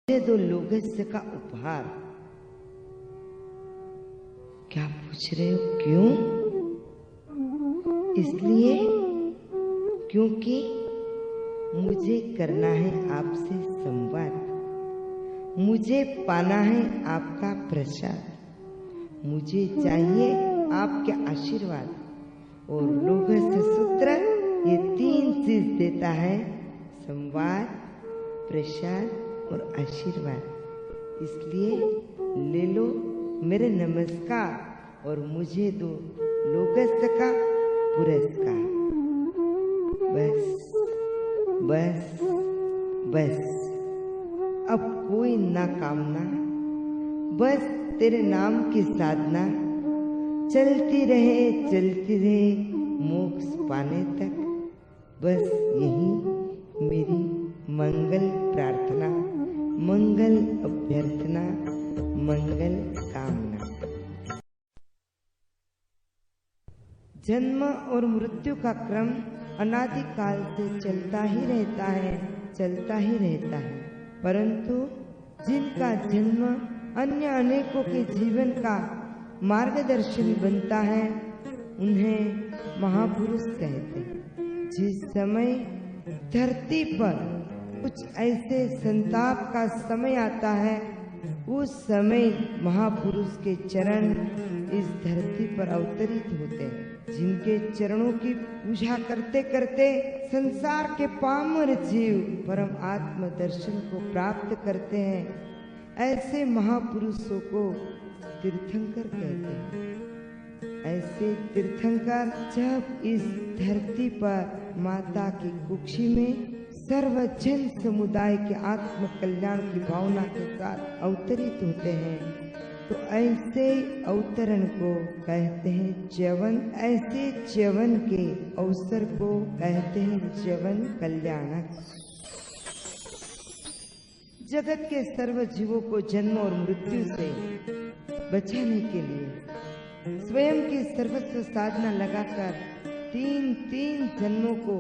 मुझे दो लोगस्य का उपहार। क्या पूछ रहे हो? क्यों? इसलिए क्योंकि मुझे करना है आपसे संवाद, मुझे पाना है आपका प्रसाद, मुझे चाहिए आपके आशीर्वाद। और लोगस्य सूत्र ये तीन चीज देता है, संवाद, प्रसाद और आशीर्वाद। इसलिए ले लो मेरे नमस्कार और मुझे दो लोगस्य का पुरस्कार। बस बस बस, अब कोई ना कामना, बस तेरे नाम की साधना, चलती रहे मोक्ष पाने तक। बस यही मेरी मंगल प्रार्थना, मंगल अभ्यर्थना, मंगल कामना। जन्म और मृत्यु का क्रम अनादिकाल से चलता ही रहता है, परंतु जिनका जन्म अन्य अनेकों के जीवन का मार्गदर्शन बनता है उन्हें महापुरुष कहते हैं। जिस समय धरती पर कुछ ऐसे संताप का समय आता है, उस समय महापुरुष के चरण इस धरती पर अवतरित होते हैं। जिनके चरणों की पूजा करते करते संसार के पामर जीव परम आत्म दर्शन को प्राप्त करते हैं, ऐसे महापुरुषों को तीर्थंकर कहते हैं। ऐसे तीर्थंकर जब इस धरती पर माता की कुक्षी में सर्वजन समुदाय के आत्म कल्याण की भावना के साथ अवतरित होते हैं, तो ऐसे अवतरण को कहते हैं च्यवन। ऐसे च्यवन के अवसर को कहते हैं च्यवन कल्याणक। जगत के सर्व जीवों को जन्म और मृत्यु से बचाने के लिए स्वयं की सर्वस्व साधना लगाकर तीन जन्मों को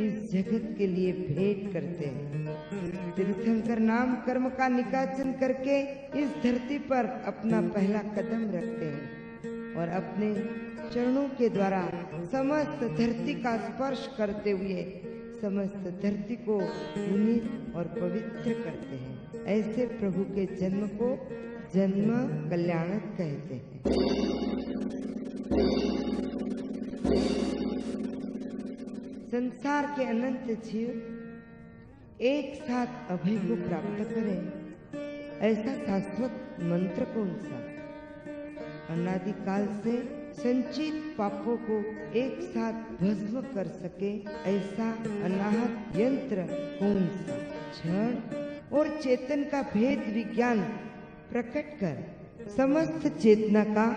इस जगत के लिए भेंट करते हैं। तीर्थंकर नाम कर्म का निकाचन करके इस धरती पर अपना पहला कदम रखते हैं और अपने चरणों के द्वारा समस्त धरती का स्पर्श करते हुए समस्त धरती को पुनीत और पवित्र करते हैं। ऐसे प्रभु के जन्म को जन्म कल्याणक कहते हैं। संसार के अनंत जीव एक साथ अभय को प्राप्त करें, ऐसा शाश्वत मंत्र कौन सा? अनादिकाल से संचित पापों को एक साथ भस्म कर सके, ऐसा अनाहत यंत्र कौन सा? जड़ और चेतन का भेद विज्ञान प्रकट कर समस्त चेतना का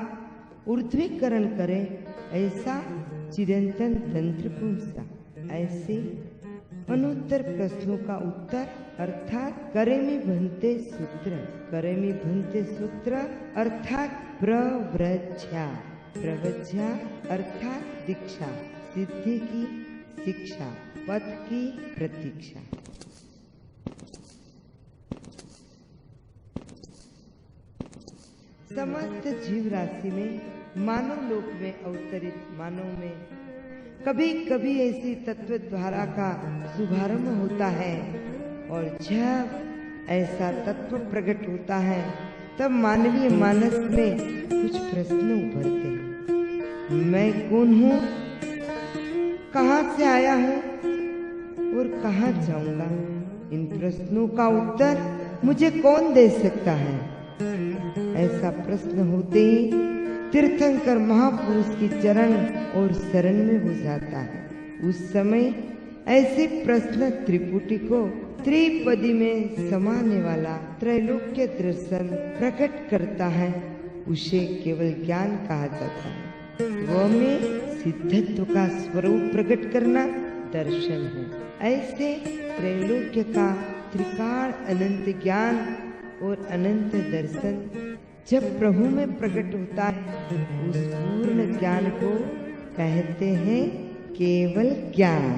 ऊर्ध्वीकरण करे, ऐसा चिरंतन तंत्र कौन सा? ऐसे अनुत्तर प्रश्नों का उत्तर अर्थात करेमी भन्ते सूत्र अर्थात प्रव्रज्या अर्थात दीक्षा, सिद्धि की शिक्षा, पथ की प्रतीक्षा। समस्त जीव राशि में मानव लोक में अवतरित मानव में कभी कभी ऐसी तत्व धारा का शुभारंभ होता है, और जब ऐसा तत्व प्रकट होता है तब मानवीय मानस में कुछ प्रश्न उभरते हैं। मैं कौन हूँ, कहाँ से आया हूँ और कहाँ जाऊंगा? इन प्रश्नों का उत्तर मुझे कौन दे सकता है? ऐसा प्रश्न होते ही तीर्थंकर महापुरुष की चरण और शरण में हो जाता है। उस समय ऐसे प्रश्न त्रिपुटी को त्रिपदी में समाने वाला त्रैलोक्य दर्शन प्रकट करता है, उसे केवल ज्ञान कहा जाता है। वो में सिद्धत्व का स्वरूप प्रकट करना दर्शन है। ऐसे त्रैलोक्य का त्रिकाल अनंत ज्ञान और अनंत दर्शन जब प्रभु में प्रकट होता है, उस पूर्ण ज्ञान को कहते हैं केवल ज्ञान।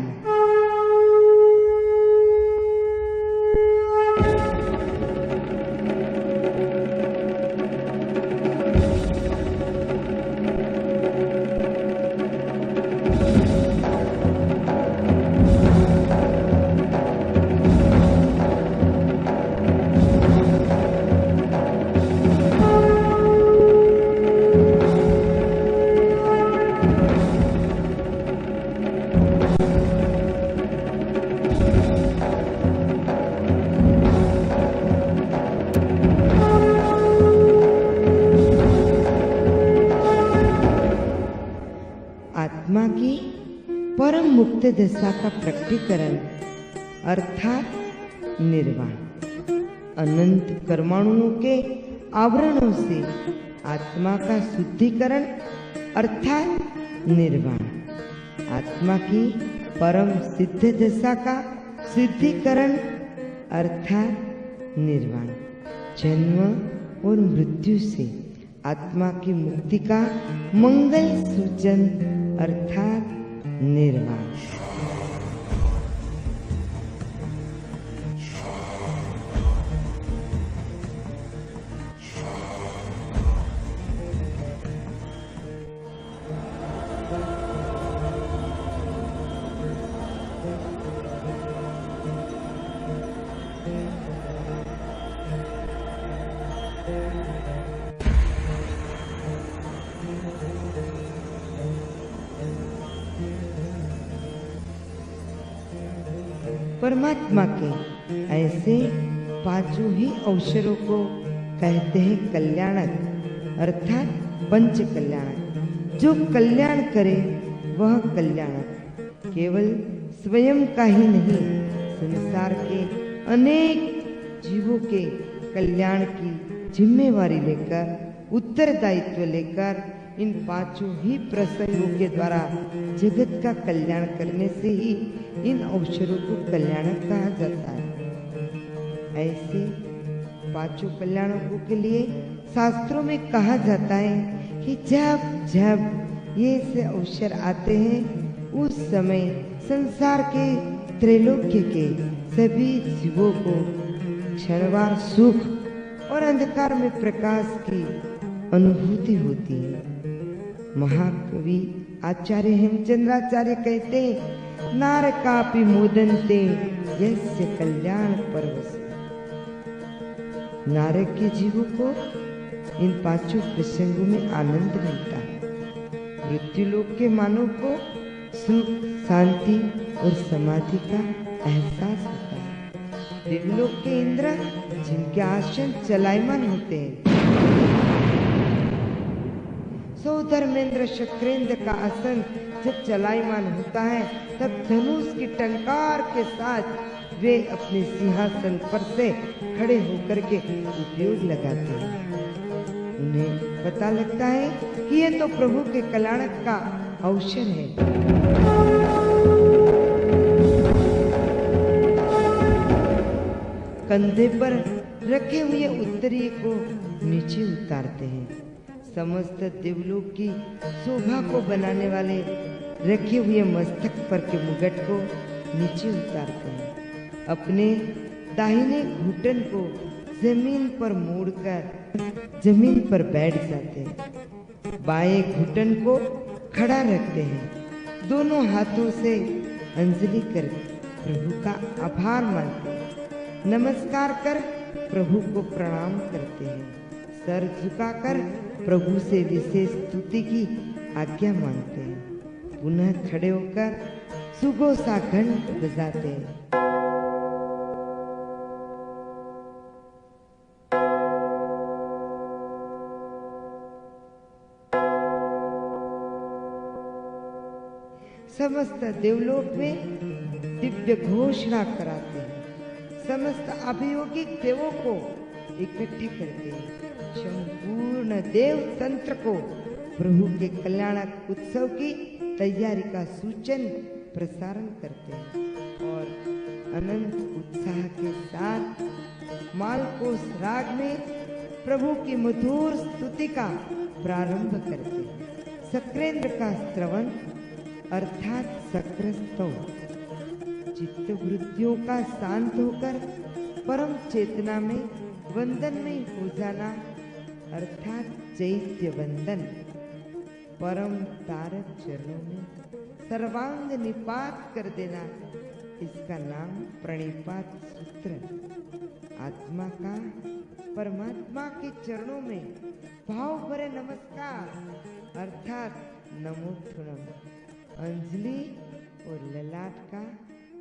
परम मुक्त दशा का प्रकटीकरण अर्थात निर्वाण, अनंत परमाणुओं के आवरणों से आत्मा का शुद्धिकरण अर्थात निर्वाण, आत्मा की परम सिद्ध दशा का सिद्धिकरण अर्थात निर्वाण, जन्म और मृत्यु से आत्मा की मुक्ति का मंगल सूचन अर्थात निर्वाण। परमात्मा के ऐसे पांचों ही अवसरों को कहते हैं कल्याणक अर्थात पंच कल्याणक। जो कल्याण करे वह कल्याणक केवल स्वयं का ही नहीं, संसार के अनेक जीवों के कल्याण की जिम्मेवारी लेकर, उत्तरदायित्व लेकर इन पांचों ही प्रसंगों के द्वारा जगत का कल्याण करने से ही इन अवसरों को कल्याणक कहा जाता है। ऐसे पांचों कल्याणकों के लिए शास्त्रों में कहा जाता है कि जब जब ये से अवसर आते हैं उस समय संसार के त्रैलोक्य के सभी जीवों को क्षणवार सुख और अंधकार में प्रकाश की अनुभूति होती है। महाकवि आचार्य हेमचंद्राचार्य कहते हैं, नारकापि मोदन्ते यस्य कल्याण परवश। नारक के जीवों को इन पांचों प्रसंगों में आनंद मिलता है। मृत्यु लोक के मानव को सुख, शांति और समाधि का एहसास होता है। देवलोक के इंद्र जिनके आसन चलायमान होते हैं, सौधर्मेंद्र शक्रेंद्र का आसन जब चलायमान होता है तब धनुष की टंकार के साथ वे अपने सिंहासन पर से खड़े होकर के उपयोग लगाते हैं। उन्हें पता लगता है कि ये तो प्रभु के कल्याणक का अवसर है। कंधे पर रखे हुए उत्तरीय को नीचे उतारते हैं। समस्त देवलोक की शोभा को बनाने वाले रखे हुए मस्तक पर के मुगट को नीचे उतारते हैं। अपने दाहिने घुटन को जमीन पर मोड़कर जमीन पर बैठ जाते हैं। बाएं घुटन को खड़ा रखते हैं। दोनों हाथों से अंजलि कर प्रभु का आभार मानते हैं। नमस्कार कर प्रभु को प्रणाम करते हैं। सर झुकाकर प्रभु से विशेष स्तुति की आज्ञा मांगते हैं। पुनः खड़े होकर सुगोसा घंट बजाते हैं। समस्त देवलोक में दिव्य घोषणा कराते हैं। समस्त अभियोगिक देवों को इकट्ठे करते हैं। संपूर्ण देव तंत्र को प्रभु के कल्याणक उत्सव की तैयारी का सूचन प्रसारण करते हैं और अनंत उत्साह के साथ मालकोस राग में प्रभु की मधुर स्तुति का प्रारंभ करते हैं। शक्रेंद्र का श्रवण अर्थात शक्रस्तव, चित्त वृत्तियों का शांत होकर परम चेतना में वंदन में हो जाना अर्थात चैत्य वंदन, परम तारक चरणों में सर्वांग निपात कर देना, इसका नाम प्रणिपात सूत्र। आत्मा का परमात्मा के चरणों में भाव भरे नमस्कार अर्थात नमोत्थुनम, अंजलि और ललाट का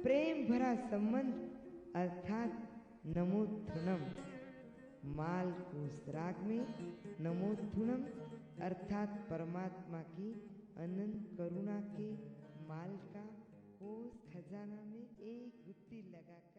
प्रेम भरा संबंध अर्थात नमोत्थुनम। मालकोस राग में नमोत्थुनम अर्थात परमात्मा की अनंत करुणा के माल का उस खजाना में एक गुत्ती लगाकर